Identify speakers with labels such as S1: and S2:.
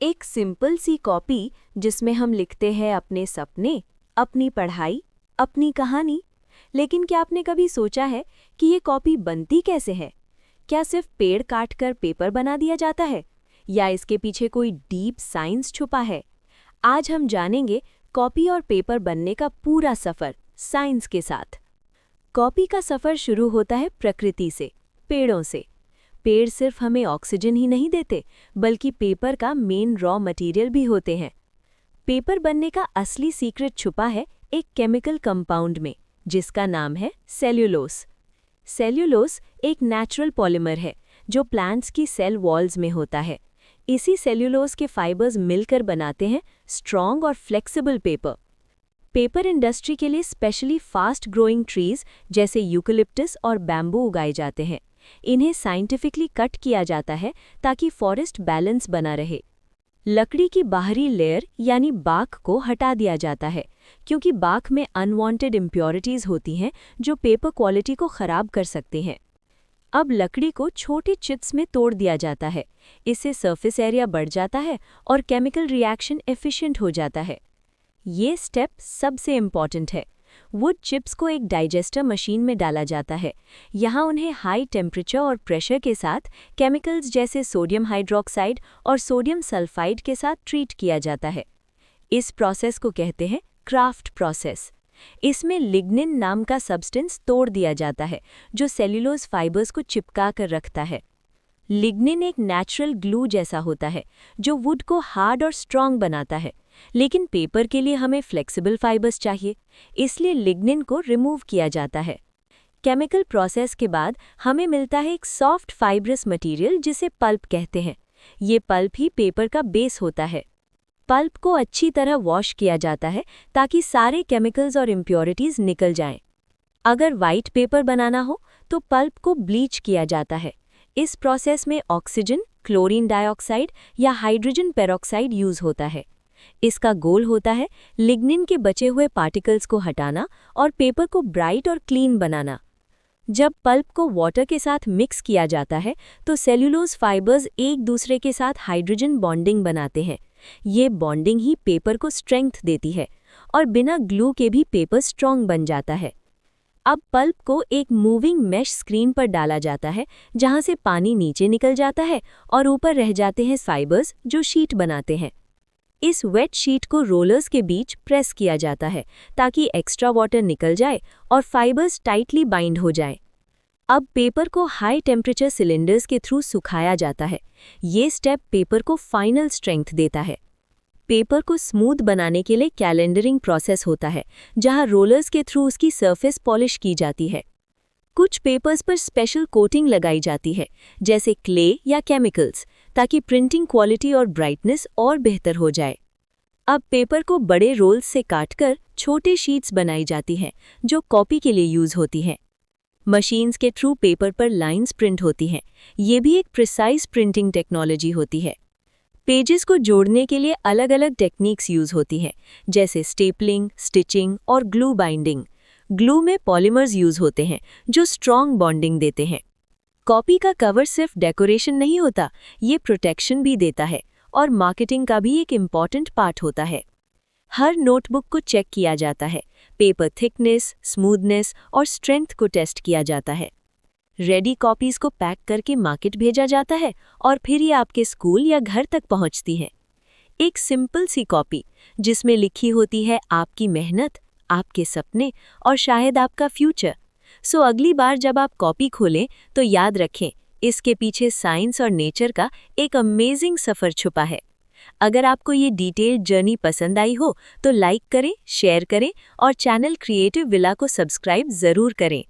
S1: एक सिंपल सी कॉपी जिसमें हम लिखते हैं अपने सपने, अपनी पढ़ाई, अपनी कहानी। लेकिन क्या आपने कभी सोचा है कि ये कॉपी बनती कैसे है? क्या सिर्फ पेड़ काटकर पेपर बना दिया जाता है या इसके पीछे कोई डीप साइंस छुपा है? आज हम जानेंगे कॉपी और पेपर बनने का पूरा सफर साइंस के साथ। कॉपी का सफर शुरू होता है प्रकृति से, पेड़ों से। पेड़ सिर्फ हमें ऑक्सीजन ही नहीं देते, बल्कि पेपर का मेन रॉ मटेरियल भी होते हैं। पेपर बनने का असली सीक्रेट छुपा है एक केमिकल कंपाउंड में, जिसका नाम है सेल्यूलोस। सेल्यूलोस एक नेचुरल पॉलीमर है जो प्लांट्स की सेल वॉल्स में होता है। इसी सेल्यूलोस के फाइबर्स मिलकर बनाते हैं स्ट्रॉन्ग और फ्लेक्सिबल पेपर। पेपर इंडस्ट्री के लिए स्पेशली फास्ट ग्रोइंग ट्रीज जैसे यूकेलिप्टस और बैम्बू उगाए जाते हैं। इन्हें साइंटिफिकली कट किया जाता है ताकि फॉरेस्ट बैलेंस बना रहे। लकड़ी की बाहरी लेयर यानी बार्क को हटा दिया जाता है, क्योंकि बार्क में अनवांटेड इम्प्योरिटीज होती हैं जो पेपर क्वालिटी को खराब कर सकते हैं। अब लकड़ी को छोटे चिप्स में तोड़ दिया जाता है। इससे सरफेस एरिया बढ़ जाता है और केमिकल रिएक्शन एफिशिएंट हो जाता है। ये स्टेप सबसे इम्पॉर्टेंट है। वुड चिप्स को एक डाइजेस्टर मशीन में डाला जाता है। यहाँ उन्हें हाई टेम्परेचर और प्रेशर के साथ केमिकल्स जैसे सोडियम हाइड्रोक्साइड और सोडियम सल्फाइड के साथ ट्रीट किया जाता है। इस प्रोसेस को कहते हैं क्राफ्ट प्रोसेस। इसमें लिग्निन नाम का सब्सटेंस तोड़ दिया जाता है, जो सेल्यूलोज फाइबर्स को चिपका कर रखता है। लिग्निन एक नेचुरल ग्लू जैसा होता है जो वुड को हार्ड और स्ट्रॉन्ग बनाता है। लेकिन पेपर के लिए हमें फ्लेक्सिबल फाइबर्स चाहिए, इसलिए लिग्निन को रिमूव किया जाता है। केमिकल प्रोसेस के बाद हमें मिलता है एक सॉफ्ट फाइब्रस मटेरियल जिसे पल्प कहते हैं। ये पल्प ही पेपर का बेस होता है। पल्प को अच्छी तरह वॉश किया जाता है ताकि सारे केमिकल्स और इम्प्योरिटीज निकल जाएं। अगर वाइट पेपर बनाना हो तो पल्प को ब्लीच किया जाता है। इस प्रोसेस में ऑक्सीजन, क्लोरीन डाइऑक्साइड या हाइड्रोजन पेरोक्साइड यूज होता है। इसका गोल होता है लिग्निन के बचे हुए पार्टिकल्स को हटाना और पेपर को ब्राइट और क्लीन बनाना। जब पल्प को वाटर के साथ मिक्स किया जाता है तो सेल्यूलोज फाइबर्स एक दूसरे के साथ हाइड्रोजन बॉन्डिंग बनाते हैं। ये बॉन्डिंग ही पेपर को स्ट्रेंथ देती है और बिना ग्लू के भी पेपर स्ट्रॉन्ग बन जाता है। अब पल्प को एक मूविंग मैश स्क्रीन पर डाला जाता है, जहां से पानी नीचे निकल जाता है और ऊपर रह जाते हैं फाइबर्स जो शीट बनाते हैं। इस वेट शीट को रोलर्स के बीच प्रेस किया जाता है ताकि एक्स्ट्रा वाटर निकल जाए और फाइबर्स टाइटली बाइंड हो जाए। अब पेपर को हाई टेम्परेचर सिलेंडर्स के थ्रू सुखाया जाता है। ये स्टेप पेपर को फाइनल स्ट्रेंथ देता है। पेपर को स्मूथ बनाने के लिए कैलेंडरिंग प्रोसेस होता है, जहां रोलर्स के थ्रू उसकी सरफेस पॉलिश की जाती है। कुछ पेपर्स पर स्पेशल कोटिंग लगाई जाती है, जैसे क्ले या केमिकल्स, ताकि प्रिंटिंग क्वालिटी और ब्राइटनेस और बेहतर हो जाए। अब पेपर को बड़े रोल्स से काटकर छोटे शीट्स बनाई जाती हैं, जो कॉपी के लिए यूज होती हैं। मशीन्स के थ्रू पेपर पर लाइंस प्रिंट होती हैं। ये भी एक प्रिसाइज प्रिंटिंग टेक्नोलॉजी होती है। पेजेस को जोड़ने के लिए अलग अलग टेक्निक्स यूज होती हैं, जैसे स्टेपलिंग, स्टिचिंग और ग्लू बाइंडिंग। ग्लू में पॉलीमर्स यूज होते हैं जो स्ट्रॉन्ग बॉन्डिंग देते हैं। कॉपी का कवर सिर्फ डेकोरेशन नहीं होता, ये प्रोटेक्शन भी देता है और मार्केटिंग का भी एक इम्पॉर्टेंट पार्ट होता है। हर नोटबुक को चेक किया जाता है, पेपर थिकनेस, स्मूथनेस और स्ट्रेंथ को टेस्ट किया जाता है। रेडी कॉपीज को पैक करके मार्केट भेजा जाता है और फिर ये आपके स्कूल या घर तक पहुंचती हैं। एक सिंपल सी कॉपी जिसमें लिखी होती है आपकी मेहनत, आपके सपने और शायद आपका फ्यूचर। सो अगली बार जब आप कॉपी खोलें तो याद रखें, इसके पीछे साइंस और नेचर का एक अमेजिंग सफ़र छुपा है। अगर आपको ये डिटेल्ड जर्नी पसंद आई हो तो लाइक करें, शेयर करें और चैनल क्रिएटिव विला को सब्सक्राइब ज़रूर करें।